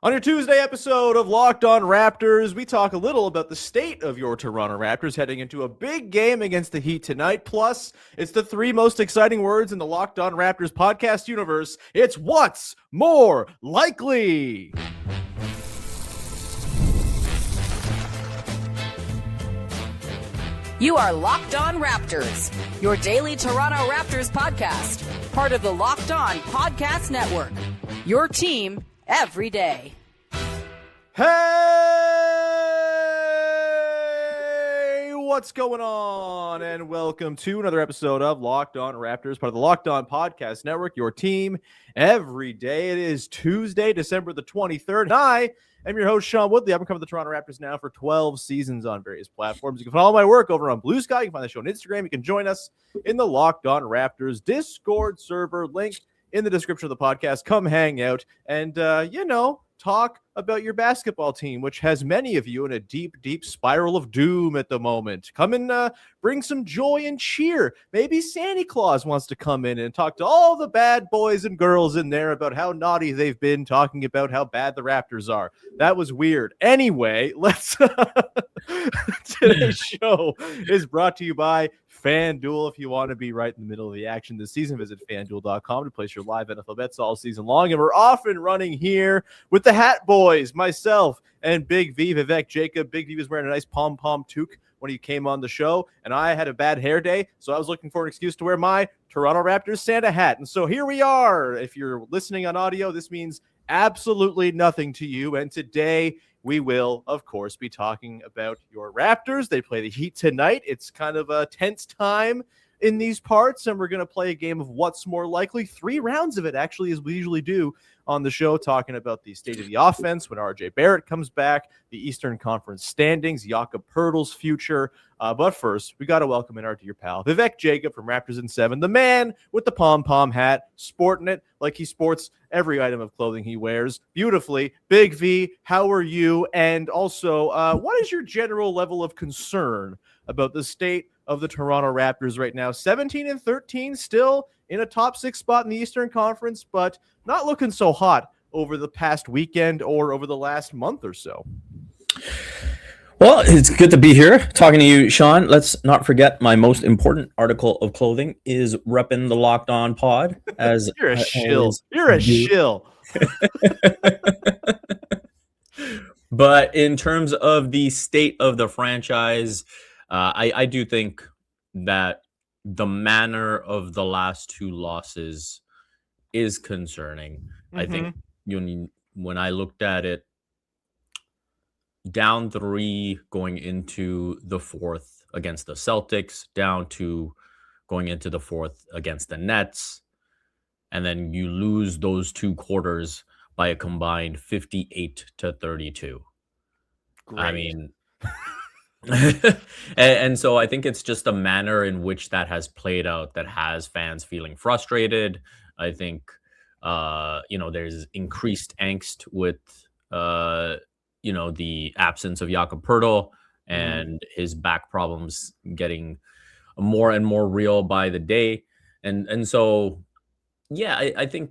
On your Tuesday episode of Locked On Raptors, we talk a little about the state of your Toronto Raptors heading into a big game against the Heat tonight. Plus, it's the three most exciting words in the Locked On Raptors podcast universe. It's what's more likely. You are Locked On Raptors, your daily Toronto Raptors podcast, part of the Locked On Podcast Network. Your team every day. Hey, what's going on? And welcome to another episode of Locked On Raptors, part of the Locked On Podcast Network, your team every day. It is Tuesday, December the 23rd. And I am your host, Sean Woodley. I've been covering the Toronto Raptors now for 12 seasons on various platforms. You can follow my work over on Blue Sky. You can find the show on Instagram. You can join us in the Locked On Raptors Discord server, link in the description of the podcast. Come hang out and, talk about your basketball team, which has many of you in a deep, deep spiral of doom at the moment. Come and bring some joy and cheer. Maybe Santa Claus wants to come in and talk to all the bad boys and girls in there about how naughty they've been, talking about how bad the Raptors are. That was weird. Anyway, let's today's show is brought to you by FanDuel. If you want to be right in the middle of the action this season, visit FanDuel.com to place your live NFL bets all season long. And we're off and running here with the Hat Boys, myself and Big V, Vivek Jacob. Big V was wearing a nice pom-pom toque when he came on the show, and I had a bad hair day, so I was looking for an excuse to wear my Toronto Raptors Santa hat. And so here we are. If you're listening on audio, this means absolutely nothing to you. And today we will, of course, be talking about your Raptors. They play the Heat tonight. It's kind of a tense time in these parts, and we're going to play a game of what's more likely. 3 rounds of it, actually, as we usually do on the show, talking about the state of the offense when RJ Barrett comes back, the Eastern Conference standings, Jakob Poeltl's future. But first, we got to welcome in our dear pal, Vivek Jacob from Raptors in 7, the man with the pom-pom hat, sporting it like he sports every item of clothing he wears beautifully. Big V, how are you? And also, what is your general level of concern about the state of the Toronto Raptors right now? 17-13, still in a top 6 spot in the Eastern Conference, but not looking so hot over the past weekend or over the last month or so. Well, it's good to be here talking to you, Sean. Let's not forget my most important article of clothing is repping the Locked On Pod. As You're a shill. You're a shill. But in terms of the state of the franchise, I do think that the manner of the last 2 losses is concerning. I think when I looked at it, down 3 going into the 4th against the Celtics, down 2 going into the 4th against the Nets, and then you lose those 2 quarters by a combined 58-32. Great. I mean, and so I think it's just the manner in which that has played out that has fans feeling frustrated. I think, there's increased angst with, the absence of Jakob Poeltl and his back problems getting more and more real by the day. And so, yeah, I think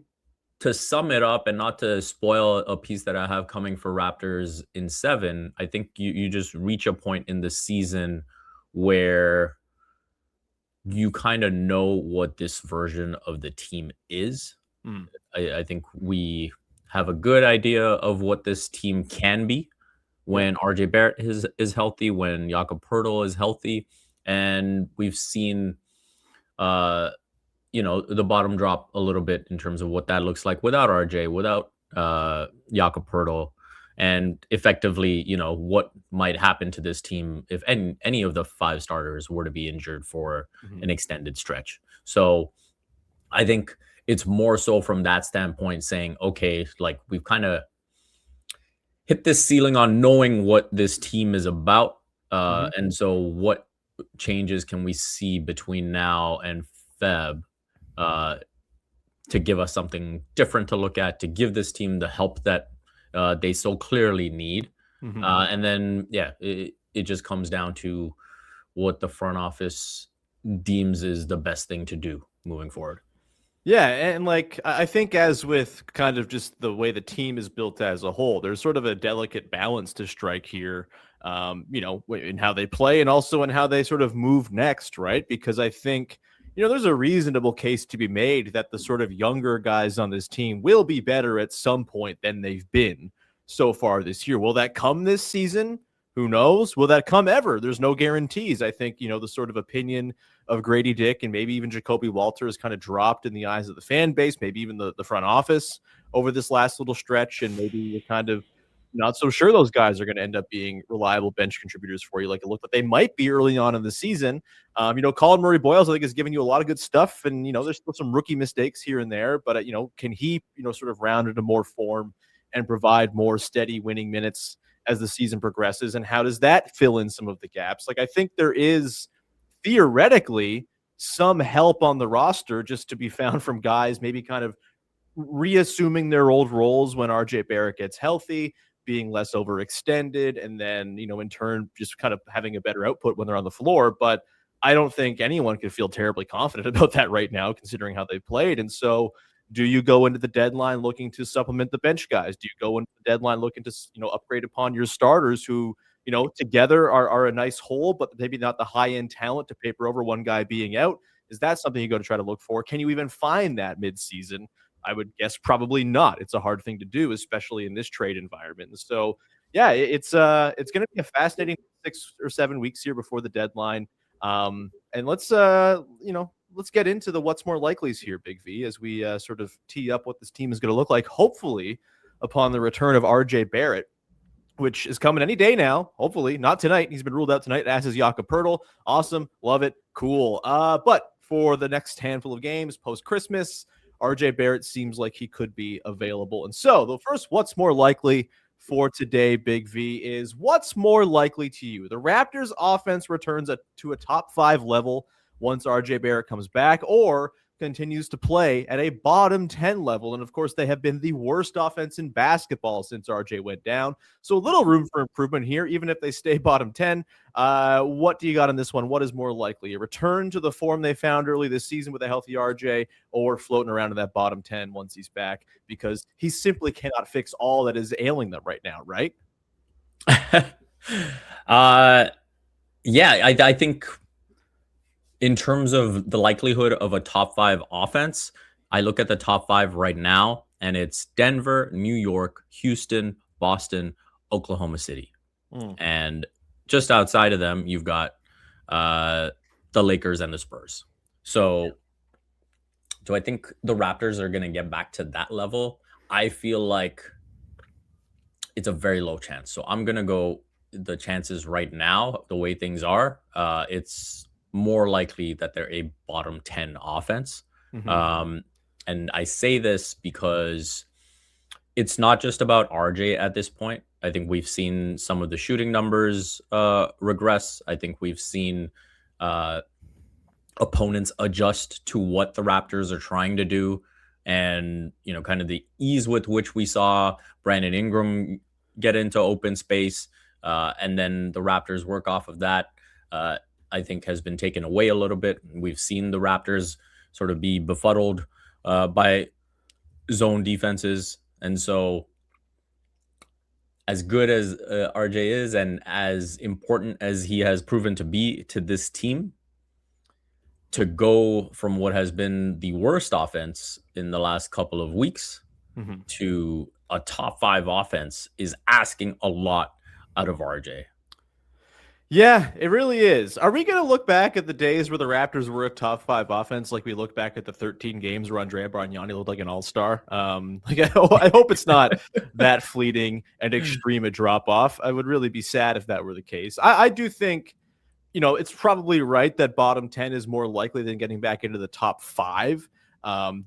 to sum it up and not to spoil a piece that I have coming for Raptors in 7, I think you just reach a point in the season where you kind of know what this version of the team is. I think we have a good idea of what this team can be when RJ Barrett is healthy, when Jakob Poeltl is healthy. And we've seen the bottom drop a little bit in terms of what that looks like without RJ, without Jakob Poeltl, and effectively, what might happen to this team if any of the 5 starters were to be injured for an extended stretch. So I think it's more so from that standpoint saying, okay, like we've kind of hit this ceiling on knowing what this team is about. And so what changes can we see between now and Feb to give us something different to look at, to give this team the help that they so clearly need. And then, it just comes down to what the front office deems is the best thing to do moving forward. Yeah, and like I think as with kind of just the way the team is built as a whole, there's sort of a delicate balance to strike here. In how they play and also in how they sort of move next, right? Because I think there's a reasonable case to be made that the sort of younger guys on this team will be better at some point than they've been so far this year. Will that come this season? Who knows? Will that come ever? There's no guarantees. I think, the sort of opinion of Grady Dick and maybe even Jakob Poeltl has kind of dropped in the eyes of the fan base, maybe even the front office over this last little stretch. And maybe you're kind of not so sure those guys are going to end up being reliable bench contributors for you. Like it looked like they might be early on in the season. Colin Murray Boyles, I think, is giving you a lot of good stuff. And, there's still some rookie mistakes here and there. But, can he, sort of round into more form and provide more steady winning minutes as the season progresses? And how does that fill in some of the gaps? Like, I think there is theoretically some help on the roster just to be found from guys maybe kind of reassuming their old roles when RJ Barrett gets healthy, being less overextended, and then, in turn, just kind of having a better output when they're on the floor. But I don't think anyone could feel terribly confident about that right now, considering how they played. And so do you go into the deadline looking to supplement the bench guys? Do you go into the deadline looking to, upgrade upon your starters who, together are a nice whole, but maybe not the high-end talent to paper over one guy being out? Is that something you go to try to look for? Can you even find that midseason? I would guess probably not. It's a hard thing to do, especially in this trade environment. And so, yeah, it's going to be a fascinating 6 or 7 weeks here before the deadline. And let's get into the what's more likelies here, Big V, as we sort of tee up what this team is going to look like, hopefully upon the return of RJ Barrett, which is coming any day now. Hopefully not tonight. He's been ruled out tonight, as is Jakob Poeltl. Awesome. Love it. Cool. But for the next handful of games post-Christmas, RJ Barrett seems like he could be available. And so the first what's more likely for today, Big V, is what's more likely to you? The Raptors offense returns to a top 5 level once RJ Barrett comes back, or continues to play at a bottom 10 level. And of course, they have been the worst offense in basketball since RJ went down. So a little room for improvement here, even if they stay bottom 10. What do you got on this one? What is more likely? A return to the form they found early this season with a healthy RJ, or floating around in that bottom 10 once he's back? Because he simply cannot fix all that is ailing them right now, right? I think in terms of the likelihood of a top 5 offense, I look at the top 5 right now, and it's Denver, New York, Houston, Boston, Oklahoma City. And just outside of them, you've got the Lakers and the Spurs. So do I think the Raptors are going to get back to that level? I feel like it's a very low chance. So I'm going to go the chances right now, the way things are. It's more likely that they're a bottom 10 offense. And I say this because it's not just about RJ at this point. I think we've seen some of the shooting numbers regress. I think we've seen opponents adjust to what the Raptors are trying to do. And, kind of the ease with which we saw Brandon Ingram get into open space, and then the Raptors work off of that, I think has been taken away a little bit. We've seen the Raptors sort of be befuddled by zone defenses. And so as good as RJ is, and as important as he has proven to be to this team, to go from what has been the worst offense in the last couple of weeks to a top 5 offense is asking a lot out of RJ. Yeah, it really is. Are we going to look back at the days where the Raptors were a top 5 offense like we look back at the 13 games where Andrea Bargnani looked like an all-star? I hope it's not that fleeting and extreme a drop-off. I would really be sad if that were the case. I do think, it's probably right that bottom 10 is more likely than getting back into the top 5.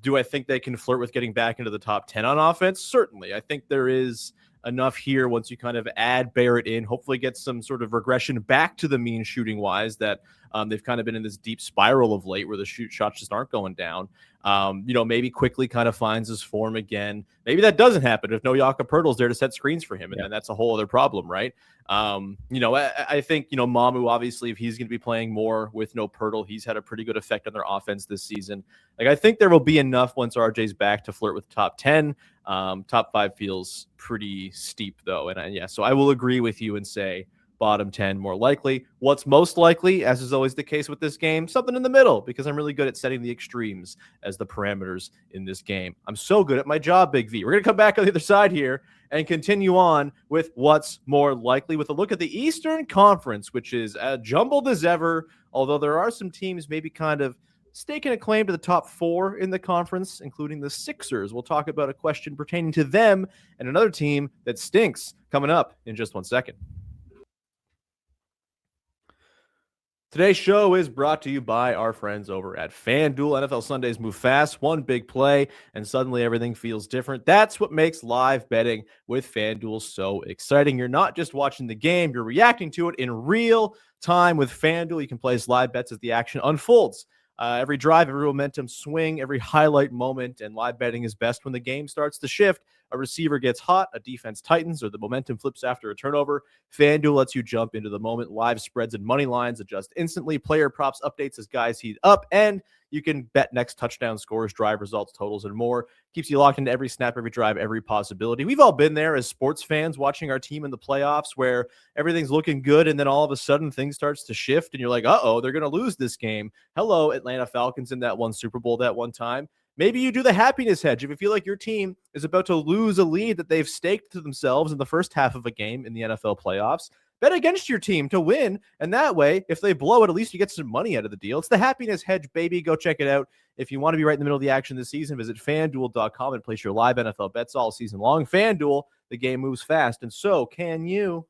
Do I think they can flirt with getting back into the top 10 on offense? Certainly. I think there is enough here once you kind of add Barrett in, hopefully get some sort of regression back to the mean shooting wise that they've kind of been in this deep spiral of late where the shots just aren't going down. Maybe quickly kind of finds his form again. Maybe that doesn't happen if no Jakob Poeltl's there to set screens for him, and then that's a whole other problem, right? I think, Mamu, obviously, if he's going to be playing more with no Poeltl, he's had a pretty good effect on their offense this season. Like, I think there will be enough once RJ's back to flirt with top 10. Top 5 feels pretty steep, though. And so I will agree with you and say bottom 10 more likely. What's most likely, as is always the case with this game, something in the middle, because I'm really good at setting the extremes as the parameters in this game. I'm so good at my job, Big V. We're going to come back on the other side here and continue on with what's more likely with a look at the Eastern Conference, which is jumbled as ever, although there are some teams maybe kind of staking a claim to the top 4 in the conference, including the Sixers. We'll talk about a question pertaining to them and another team that stinks coming up in just 1 second. Today's show is brought to you by our friends over at FanDuel. NFL Sundays move fast, one big play, and suddenly everything feels different. That's what makes live betting with FanDuel so exciting. You're not just watching the game, you're reacting to it in real time with FanDuel. You can place live bets as the action unfolds. Every drive, every momentum swing, every highlight moment, and live betting is best when the game starts to shift. A receiver gets hot, a defense tightens, or the momentum flips after a turnover. FanDuel lets you jump into the moment. Live spreads and money lines adjust instantly. Player props updates as guys heat up, and you can bet next touchdown scores, drive results, totals, and more. Keeps you locked into every snap, every drive, every possibility. We've all been there as sports fans watching our team in the playoffs where everything's looking good, and then all of a sudden things starts to shift, and you're like, uh-oh, they're going to lose this game. Hello, Atlanta Falcons in that one Super Bowl that one time. Maybe you do the happiness hedge. If you feel like your team is about to lose a lead that they've staked to themselves in the first half of a game in the NFL playoffs, bet against your team to win. And that way, if they blow it, at least you get some money out of the deal. It's the happiness hedge, baby. Go check it out. If you want to be right in the middle of the action this season, visit FanDuel.com and place your live NFL bets all season long. FanDuel, the game moves fast, and so can you.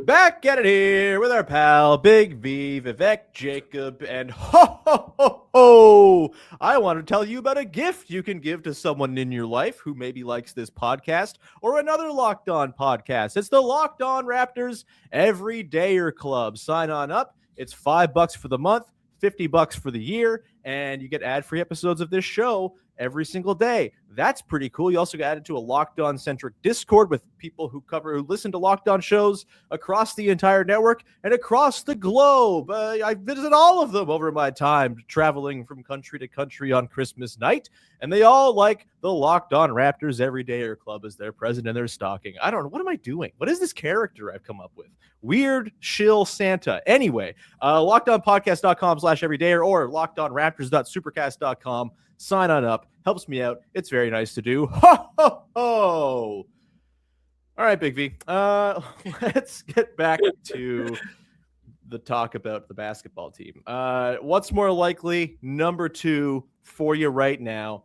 Back at it here with our pal, Big V, Vivek Jacob, and I want to tell you about a gift you can give to someone in your life who maybe likes this podcast or another Locked On podcast. It's the Locked On Raptors Everydayer Club. Sign on up. It's $5 for the month, $50 for the year, and you get ad-free episodes of this show every single day. That's pretty cool. You also get added to a Locked On centric Discord with people who listen to Locked On shows across the entire network and across the globe. I visited all of them over my time traveling from country to country on Christmas night, and they all like the Locked On Raptors Everydayer Club as their president and their stocking. I don't know. What am I doing? What is this character I've come up with? Weird shill Santa. Anyway, LockedOnPodcast.com/everydayer or LockedOnRaptors.supercast.com. Sign on up. Helps me out. It's very nice to do. Ho, ho, ho. All right, Big V. Let's get back to the talk about the basketball team. What's more likely? Number 2 for you right now.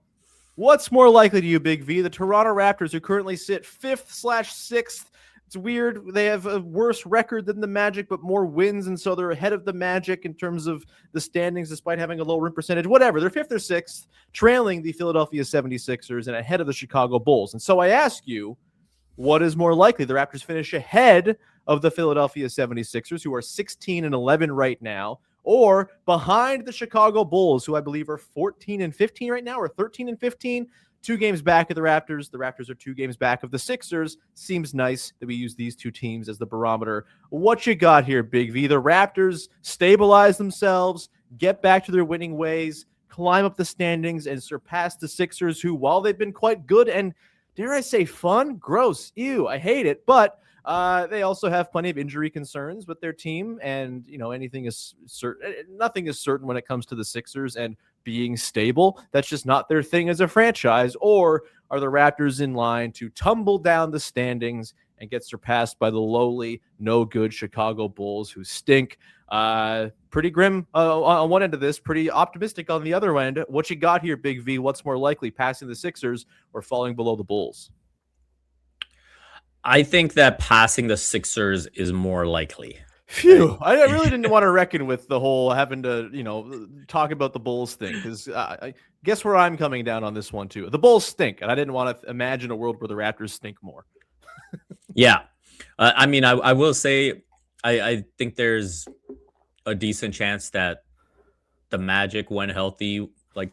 What's more likely to you, Big V? The Toronto Raptors, who currently sit 5th/6th. It's weird. They have a worse record than the Magic, but more wins, and so they're ahead of the Magic in terms of the standings, despite having a low win percentage. Whatever. They're 5th or 6th, trailing the Philadelphia 76ers and ahead of the Chicago Bulls. And so I ask you, what is more likely? The Raptors finish ahead of the Philadelphia 76ers, who are 16-11 right now, or behind the Chicago Bulls, who I believe are 14-15 right now, or 13-15. 2 games back of the Raptors. The Raptors are 2 games back of the Sixers. Seems nice that we use these 2 teams as the barometer. What you got here, Big V? The Raptors stabilize themselves, get back to their winning ways, climb up the standings, and surpass the Sixers, who, while they've been quite good and, dare I say, fun, gross, ew, I hate it, but they also have plenty of injury concerns with their team, and nothing is certain when it comes to the Sixers and being stable. That's just not their thing as a franchise. Or are the Raptors in line to tumble down the standings and get surpassed by the lowly, no good Chicago Bulls, who stink? Pretty grim on one end of this, pretty optimistic on the other end. What you got here, Big V? What's more likely, passing the Sixers or falling below the Bulls? I think that passing the Sixers is more likely. Phew. I really didn't want to reckon with the whole having to, talk about the Bulls thing, because I guess where I'm coming down on this one too. The Bulls stink, and I didn't want to imagine a world where the Raptors stink more. Yeah. I mean, I will say, I think there's a decent chance that the Magic, when healthy, like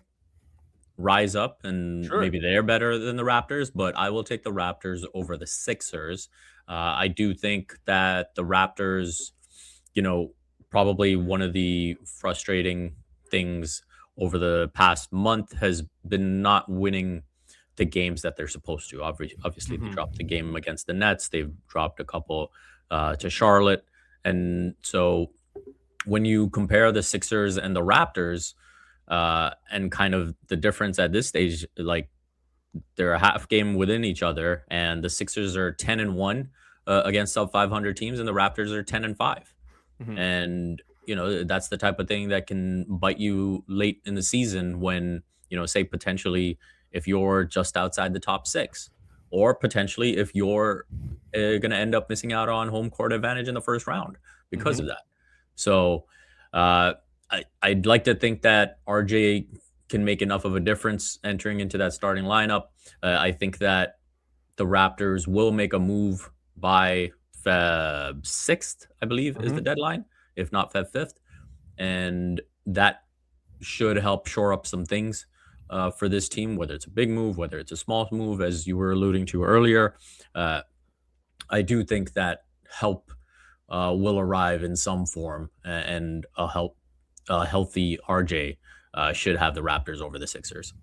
rise up and maybe they're better than the Raptors, but I will take the Raptors over the Sixers. I do think that the Raptors, probably one of the frustrating things over the past month has been not winning the games that they're supposed to. Obviously, they dropped the game against the Nets. They've dropped a couple to Charlotte. And so when you compare the Sixers and the Raptors, and kind of the difference at this stage, like they're a half game within each other, and the Sixers are 10-1 against sub 500 teams, and the Raptors are 10-5. And that's the type of thing that can bite you late in the season when, say potentially if you're just outside the top 6, or potentially if you're going to end up missing out on home court advantage in the first round because of that. So I'd like to think that RJ can make enough of a difference entering into that starting lineup. I think that the Raptors will make a move by Feb 6th, I believe, is the deadline, if not Feb 5th. And that should help shore up some things for this team, whether it's a big move, whether it's a small move, as you were alluding to earlier. I do think that help will arrive in some form, and a healthy RJ should have the Raptors over the Sixers.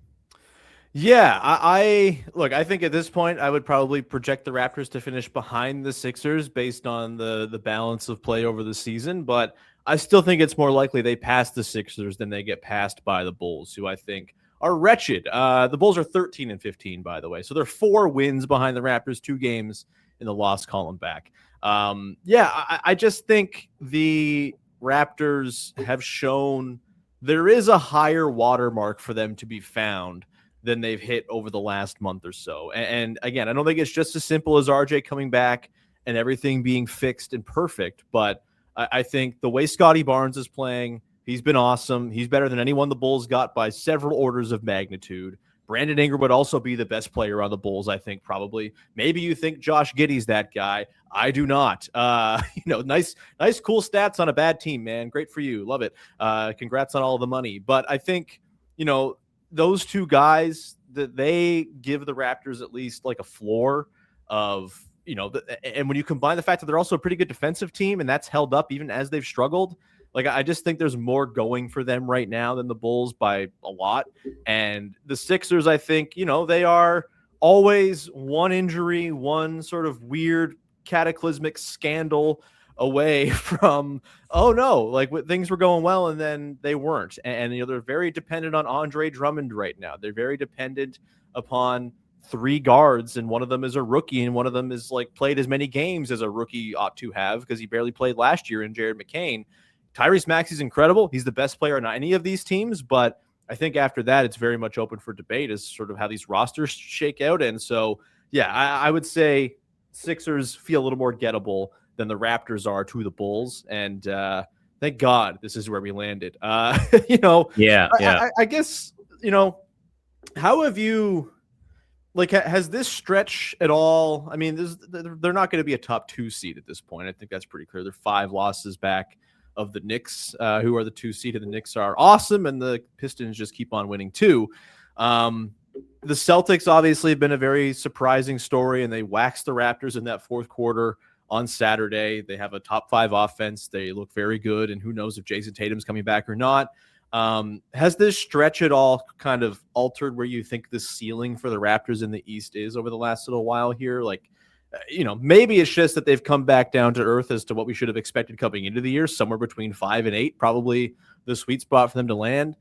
Yeah, I think at this point I would probably project the Raptors to finish behind the Sixers based on the balance of play over the season, but I still think it's more likely they pass the Sixers than they get passed by the Bulls, who I think are wretched. The Bulls are 13-15, by the way, so they're 4 wins behind the Raptors, 2 games in the loss column back. I just think the Raptors have shown there is a higher watermark for them to be found than they've hit over the last month or so. And again, I don't think it's just as simple as RJ coming back and everything being fixed and perfect, but I think the way Scotty Barnes is playing, he's been awesome. He's better than anyone the Bulls got by several orders of magnitude. Brandon Ingram would also be the best player on the Bulls, I think, probably. Maybe you think Josh Giddey's that guy. I do not. Nice, cool stats on a bad team, man. Great for you. Love it. Congrats on all the money. But I think, those 2 guys, that they give the Raptors at least like a floor of, and when you combine the fact that they're also a pretty good defensive team, and that's held up even as they've struggled, like I just think there's more going for them right now than the Bulls by a lot. And the Sixers, I think, they are always one injury, one sort of weird cataclysmic scandal away from, oh no, like things were going well and then they weren't. And they're very dependent on Andre Drummond right now. They're very dependent upon 3 guards, and one of them is a rookie, and one of them is like played as many games as a rookie ought to have, because he barely played last year in Jared McCain. Tyrese Maxey's incredible. He's the best player on any of these teams, but I think after that, it's very much open for debate as sort of how these rosters shake out. And so, yeah, I would say Sixers feel a little more gettable than the Raptors are to the Bulls. And thank God this is where we landed. Yeah. I guess, how have you, like, has this stretch at all? I mean, they're not going to be a top 2 seed at this point. I think that's pretty clear. They're 5 losses back of the Knicks, who are the 2 seed, and the Knicks are awesome, and the Pistons just keep on winning too. The Celtics obviously have been a very surprising story, and they waxed the Raptors in that 4th quarter on Saturday. They have a top 5 offense. They look very good, and who knows if Jason Tatum's coming back or not. Has this stretch at all kind of altered where you think the ceiling for the Raptors in the East is over the last little while here? Like, maybe it's just that they've come back down to earth as to what we should have expected coming into the year, somewhere between 5 and 8, probably the sweet spot for them to land.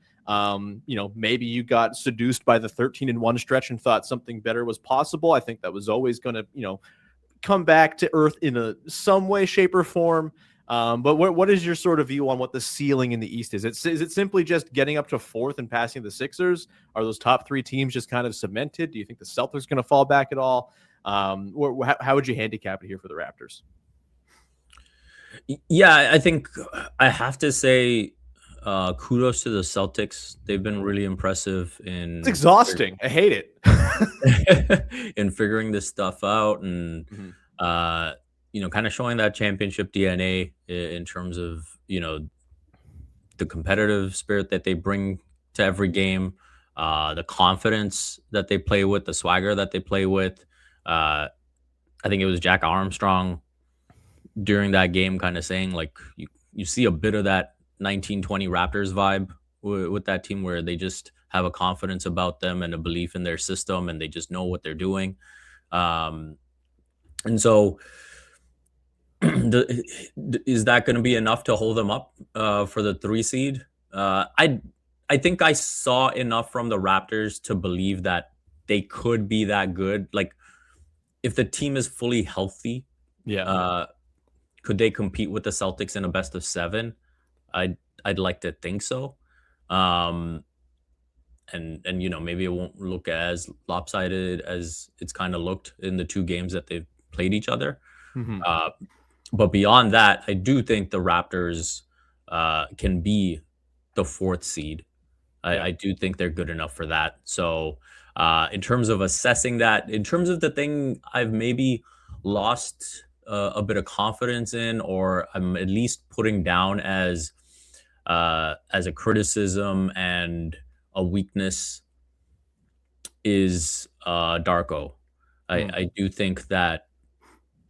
Maybe you got seduced by the 13-1 stretch and thought something better was possible. I think that was always going to, come back to earth in some way, shape, or form. But what is your sort of view on what the ceiling in the East is? Is it simply just getting up to 4th and passing the Sixers? Are those top 3 teams just kind of cemented? Do you think the Celtics going to fall back at all? How would you handicap it here for the Raptors? Yeah, I think I have to say kudos to the Celtics. They've been really impressive It's exhausting. I hate it. in figuring this stuff out and Mhm. uh kind of showing that championship DNA in terms of, the competitive spirit that they bring to every game, the confidence that they play with, the swagger that they play with. I think it was Jack Armstrong during that game kind of saying like you see a bit of that 1920 Raptors vibe with that team where they just have a confidence about them and a belief in their system and they just know what they're doing. Um, and so is that going to be enough to hold them up for the 3 seed? I think I saw enough from the Raptors to believe that they could be that good. Like if the team is fully healthy, Yeah. could they compete with the Celtics in a best of 7? I'd like to think so. Um, and maybe it won't look as lopsided as it's kind of looked in the 2 games that they've played each other. Mhm. But beyond that, I do think the Raptors can be the 4th seed. Yeah. I do think they're good enough for that. So, in terms of assessing that, in terms of the thing I've maybe lost a bit of confidence in, or I'm at least putting down as a criticism and a weakness, is Darko. Mm. I do think that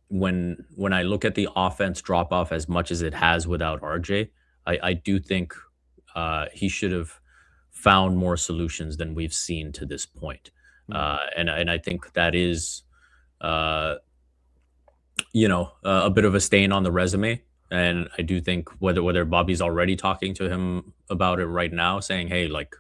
when I look at the offense drop off as much as it has without RJ, I do think he should have found more solutions than we've seen to this point. Mm. And I think that is, uh, a bit of a stain on the resume. And I do think whether Bobby's already talking to him about it right now, saying, "Hey, like,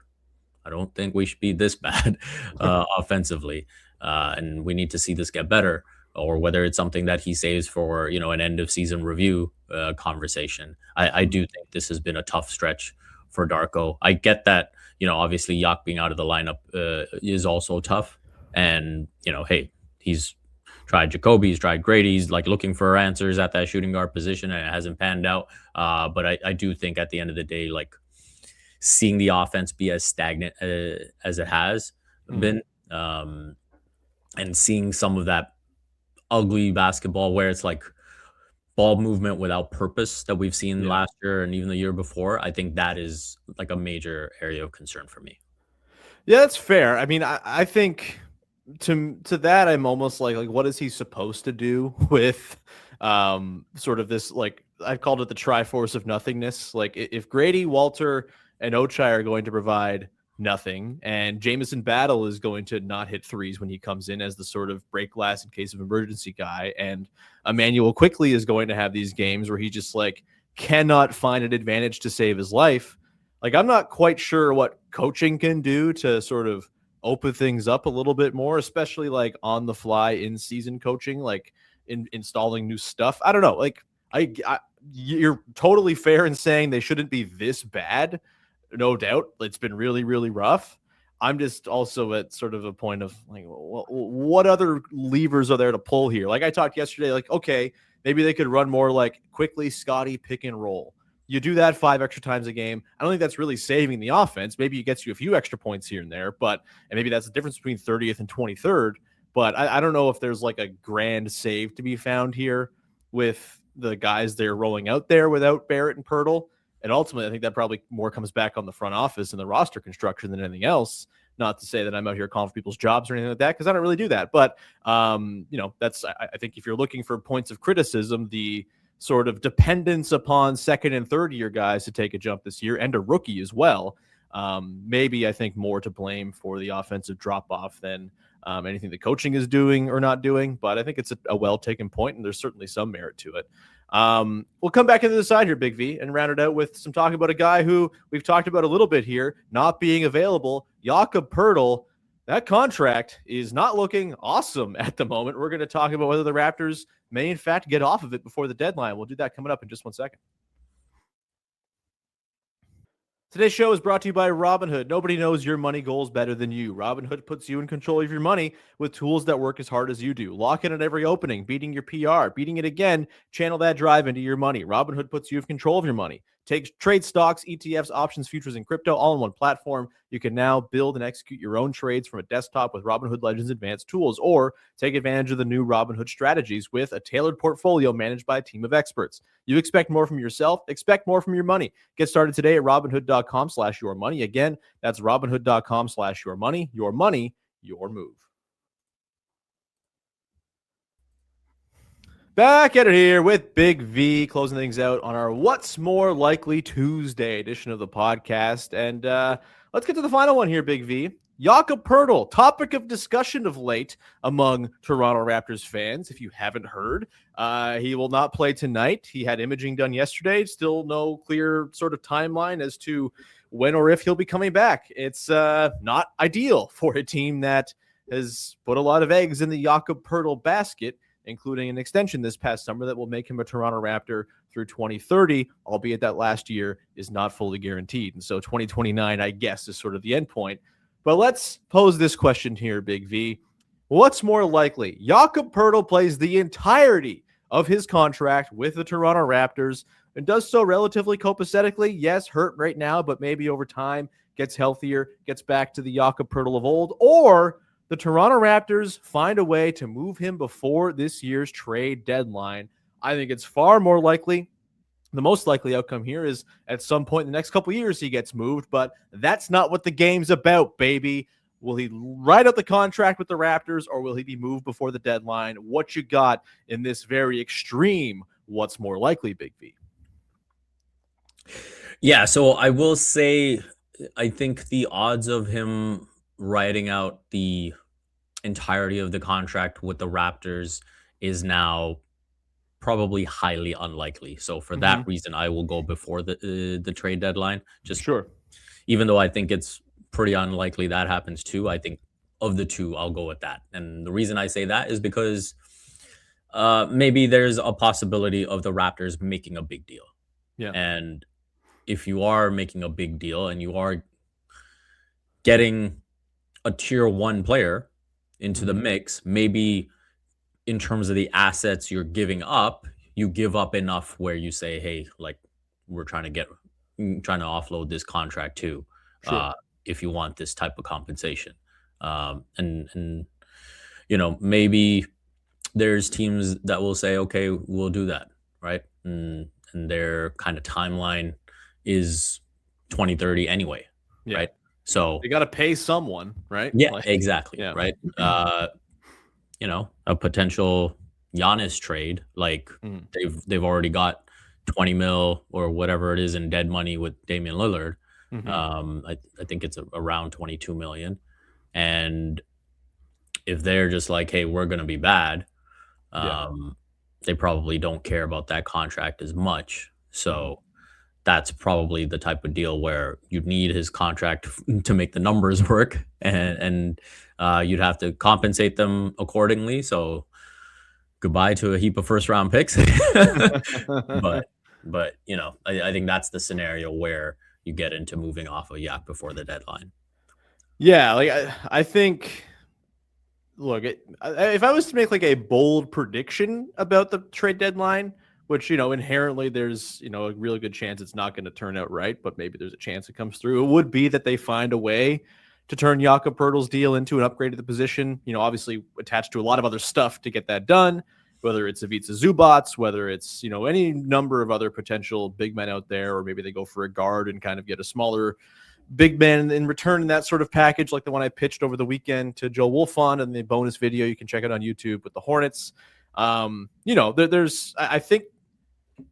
I don't think we should be this bad offensively, and we need to see this get better," or whether it's something that he saves for an end of season review conversation. I do think this has been a tough stretch for Darko. I get that obviously Yak being out of the lineup is also tough, and hey, he's tried Jacoby, he's tried Grady, he's like looking for answers at that shooting guard position, and it hasn't panned out. But I do think at the end of the day, like seeing the offense be as stagnant as it has Mm. been, and seeing some of that ugly basketball where it's like ball movement without purpose that we've seen Yeah. last year and even the year before, I think that is like a major area of concern for me. Yeah, that's fair. I mean, I think to that I'm almost like what is he supposed to do with sort of this, like I've called it the triforce of nothingness. Like if Grady, Walter, and Ochai are going to provide nothing, and Jamison Battle is going to not hit threes when he comes in as the sort of break glass in case of emergency guy, and Emmanuel quickly is going to have these games where he just like cannot find an advantage to save his life. Like I'm not quite sure what coaching can do to sort of open things up a little bit more, especially like on the fly in season coaching, like installing new stuff. I don't know. Like you're totally fair in saying they shouldn't be this bad. No doubt. It's been really, really rough. I'm just also at sort of a point of like, what other levers are there to pull here? Like I talked yesterday, like, okay, maybe they could run more like quickly Scotty pick and roll. You do that 5 extra times a game. I don't think that's really saving the offense. Maybe it gets you a few extra points here and there, and maybe that's the difference between 30th and 23rd. But I don't know if there's like a grand save to be found here with the guys they're rolling out there without Barrett and Poeltl. And ultimately, I think that probably more comes back on the front office and the roster construction than anything else. Not to say that I'm out here calling for people's jobs or anything like that, because I don't really do that. But, that's, I think if you're looking for points of criticism, the sort of dependence upon second and third year guys to take a jump this year, and a rookie as well. Maybe I think more to blame for the offensive drop off than anything the coaching is doing or not doing. But I think it's a well taken point, and there's certainly some merit to it. We'll come back into the side here, Big V, and round it out with some talk about a guy who we've talked about a little bit here, not being available, Jakob Poeltl. That contract is not looking awesome at the moment. We're going to talk about whether the Raptors may, in fact, get off of it before the deadline. We'll do that coming up in just 1 second. Today's show is brought to you by Robinhood. Nobody knows your money goals better than you. Robinhood puts you in control of your money with tools that work as hard as you do. Lock in at every opening, beating your PR, beating it again, channel that drive into your money. Robinhood puts you in control of your money. Trade stocks, ETFs, options, futures, and crypto all in one platform. You can now build and execute your own trades from a desktop with Robinhood Legends advanced tools, or take advantage of the new Robinhood strategies with a tailored portfolio managed by a team of experts. You expect more from yourself, expect more from your money. Get started today at robinhood.com/yourmoney. Again, that's robinhood.com/yourmoney. Your money, your move. Back at it here with Big V, closing things out on our What's More Likely Tuesday edition of the podcast. And let's get to the final one here, Big V. Jakob Poeltl, topic of discussion of late among Toronto Raptors fans. If you haven't heard, he will not play tonight. He had imaging done yesterday. Still no clear sort of timeline as to when or if he'll be coming back. It's not ideal for a team that has put a lot of eggs in the Jakob Poeltl basket, including an extension this past summer that will make him a Toronto Raptor through 2030, albeit that last year is not fully guaranteed. And so 2029, I guess, is sort of the end point. But let's pose this question here, Big V. What's more likely? Jakob Poeltl plays the entirety of his contract with the Toronto Raptors and does so relatively copacetically. Yes, hurt right now, but maybe over time gets healthier, gets back to the Jakob Poeltl of old, or the Toronto Raptors find a way to move him before this year's trade deadline. I think it's far more likely. The most likely outcome here is at some point in the next couple of years he gets moved, but that's not what the game's about, baby. Will he ride out the contract with the Raptors, or will he be moved before the deadline? What you got in this very extreme what's more likely, Big V? Yeah, so I will say I think the odds of him riding out the entirety of the contract with the Raptors is now probably highly unlikely. So for that reason, I will go before the trade deadline. Just sure. Even though I think it's pretty unlikely that happens too, I think of the two, I'll go with that. And the reason I say that is because maybe there's a possibility of the Raptors making a big deal. Yeah. And if you are making a big deal and you are getting a tier 1 player into the mix, maybe in terms of the assets you're giving up, you give up enough where you say, hey, like, we're trying to offload this contract too, if you want this type of compensation. And you know, maybe there's teams that will say, okay, we'll do that, right? And their kind of timeline is 2030 anyway, right? So you got to pay someone, right? Yeah, exactly. Yeah. Right. You know, a potential Giannis trade, like they've already got 20 mil or whatever it is in dead money with Damian Lillard. I think it's around 22 million. And if they're just like, hey, we're going to be bad, they probably don't care about that contract as much. So that's probably the type of deal where you'd need his contract to make the numbers work, and you'd have to compensate them accordingly. So goodbye to a heap of first round picks. but you know, I think that's the scenario where you get into moving off of Yak before the deadline. Yeah, like I think, look, if I was to make like a bold prediction about the trade deadline, which, you know, inherently there's, you know, a really good chance it's not going to turn out right, but maybe there's a chance it comes through, it would be that they find a way to turn Jakob Poeltl's deal into an upgrade to the position, you know, obviously attached to a lot of other stuff to get that done, whether it's Ivica Zubac, whether it's, you know, any number of other potential big men out there, or maybe they go for a guard and kind of get a smaller big man in return in that sort of package, like the one I pitched over the weekend to Joe Wolfond and the bonus video you can check out on YouTube with the Hornets. You know, I think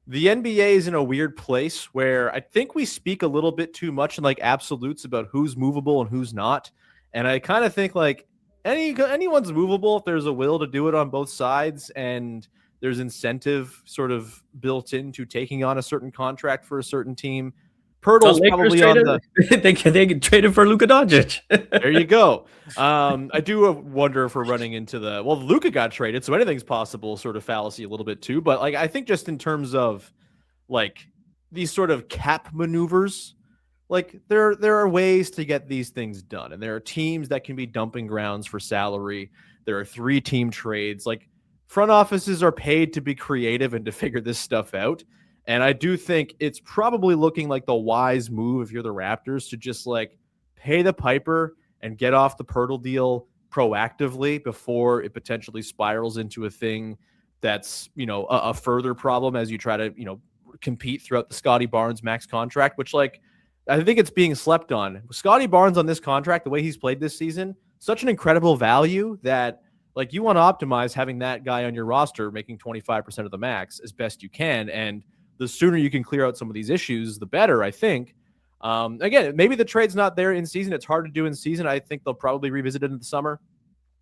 the NBA is in a weird place where I think we speak a little bit too much in like absolutes about who's movable and who's not. And I kind of think like anyone's movable if there's a will to do it on both sides and there's incentive sort of built into taking on a certain contract for a certain team. Poeltl's probably on the they traded for Luka Doncic. There you go. I do wonder if we're running into the Luka got traded, so anything's possible sort of fallacy a little bit too. But like I think just in terms of like these sort of cap maneuvers like there are ways to get these things done, and there are teams that can be dumping grounds for salary. There are 3-team trades. Like, front offices are paid to be creative and to figure this stuff out. And I do think it's probably looking like the wise move if you're the Raptors to just like pay the piper and get off the Poeltl deal proactively before it potentially spirals into a thing that's, a further problem as you try to, compete throughout the Scotty Barnes max contract, which, like, I think it's being slept on. Scotty Barnes on this contract, the way he's played this season, such an incredible value that, like, you want to optimize having that guy on your roster making 25% of the max as best you can. And the sooner you can clear out some of these issues, the better, I think. Again, maybe the trade's not there in season. It's hard to do in season. I think they'll probably revisit it in the summer.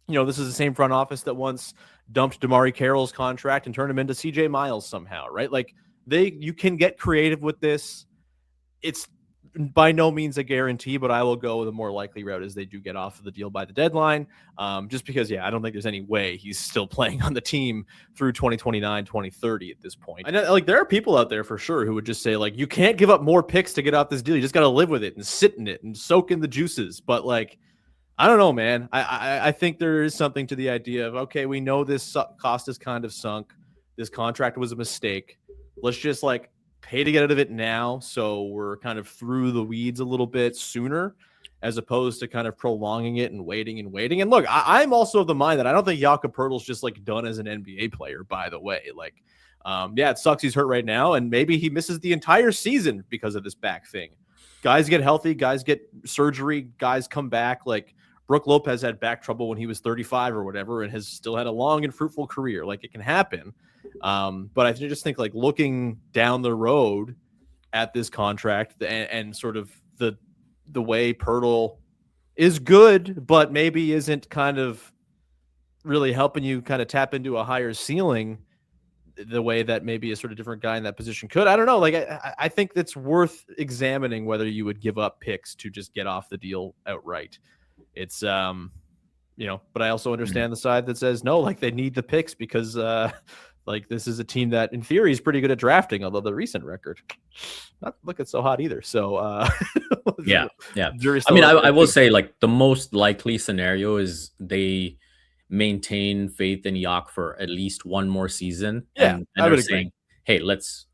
This is the same front office that once dumped Damari Carroll's contract and turned him into CJ Miles somehow, right? Like, you can get creative with this. It's by no means a guarantee, but I will go the more likely route is they do get off of the deal by the deadline. Just because, I don't think there's any way he's still playing on the team through 2029, 2030 at this point. And like, there are people out there for sure who would just say, like, you can't give up more picks to get off this deal. You just got to live with it and sit in it and soak in the juices. But, like, I don't know, man. I think there is something to the idea of, okay, we know this cost is kind of sunk. This contract was a mistake. Let's just, like, pay to get out of it now, so we're kind of through the weeds a little bit sooner, as opposed to kind of prolonging it and waiting and waiting. And look, I'm also of the mind that I don't think Jakob Poeltl's just, like, done as an NBA player, by the way. Like, it sucks he's hurt right now, and maybe he misses the entire season because of this back thing. Guys get healthy, guys get surgery, guys come back. Like, Brook Lopez had back trouble when he was 35 or whatever and has still had a long and fruitful career. Like, it can happen. But I just think, like, looking down the road at this contract and sort of the way Poeltl is good, but maybe isn't kind of really helping you kind of tap into a higher ceiling the way that maybe a sort of different guy in that position could. I don't know. Like, I think it's worth examining whether you would give up picks to just get off the deal outright. It's, but I also understand the side that says, no, like, they need the picks because, like, this is a team that, in theory, is pretty good at drafting, although the recent record not looking so hot either. So, yeah. I mean, I will say, like, the most likely scenario is they maintain faith in Yak for at least one more season. Yeah, and I would saying, agree. hey, let's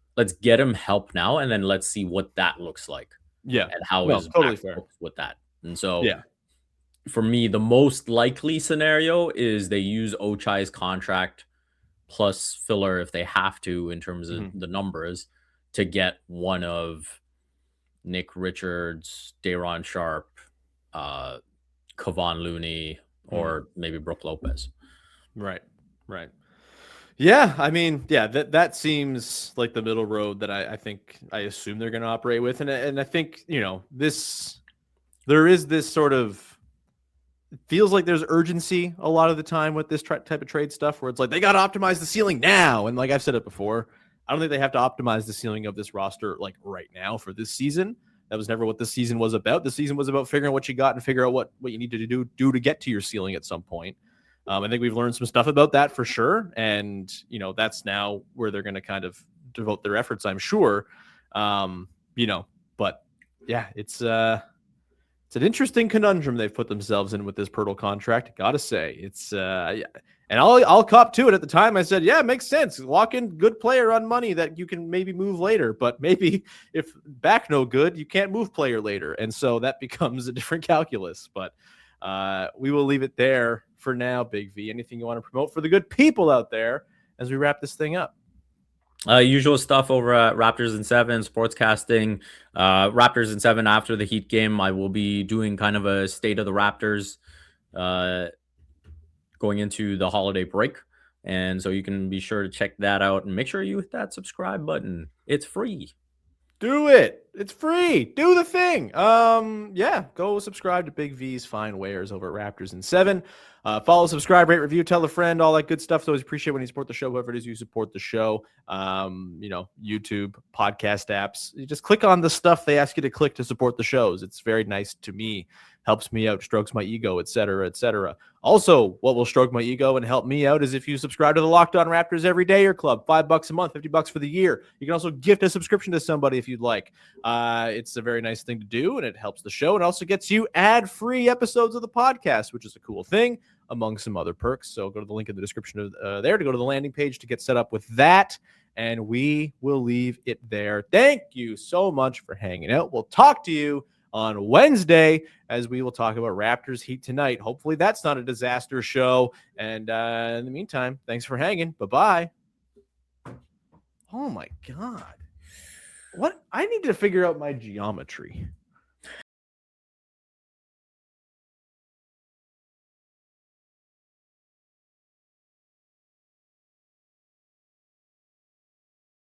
get him help now, and then let's see what that looks like. Yeah, and how no, is totally fair with that. And so, yeah. For me, the most likely scenario is they use Ochai's contract plus filler if they have to in terms of the numbers to get one of Nick Richards, Day'Ron Sharp, Kevon Looney, or maybe Brook Lopez. Right. Yeah, I mean, that seems like the middle road that I assume they're going to operate with. And I think, there is this sort of, it feels like there's urgency a lot of the time with this type of trade stuff where it's like, they got to optimize the ceiling now. And like I've said it before, I don't think they have to optimize the ceiling of this roster like right now for this season. That was never what this season was about. The season was about figuring out what you got and figure out what you need to do to get to your ceiling at some point. I think we've learned some stuff about that for sure. And, that's now where they're going to kind of devote their efforts, I'm sure. But yeah, it's an interesting conundrum they've put themselves in with this Poeltl contract. Gotta say, it's and I'll cop to it. At the time, I said, yeah, it makes sense. Lock in good player on money that you can maybe move later. But maybe if back no good, you can't move player later, and so that becomes a different calculus. But we will leave it there for now. Big V, anything you want to promote for the good people out there as we wrap this thing up? Usual stuff over at Raptors in 7 sportscasting. Raptors in 7 after the Heat game. I will be doing kind of a state of the Raptors going into the holiday break. And so you can be sure to check that out and make sure you hit that subscribe button. It's free. Do it. It's free. Do the thing. Go subscribe to Big V's Fine Wares over at Raptors in 7. Follow, subscribe, rate, review, tell a friend, all that good stuff. So always appreciate when you support the show, whoever it is you support the show. YouTube, podcast apps. You just click on the stuff they ask you to click to support the shows. It's very nice to me. Helps me out, strokes my ego, etc., etc. Also, what will stroke my ego and help me out is if you subscribe to the Locked On Raptors Every Dayer Club, $5 a month, $50 for the year. You can also gift a subscription to somebody if you'd like. It's a very nice thing to do, and it helps the show. And also gets you ad-free episodes of the podcast, which is a cool thing, among some other perks. So go to the link in the description of, there to go to the landing page to get set up with that. And we will leave it there. Thank you so much for hanging out. We'll talk to you on Wednesday as we will talk about Raptors Heat tonight. Hopefully that's not a disaster show. And in the meantime, thanks for hanging. Bye-bye. Oh, my God. What? I need to figure out my geometry.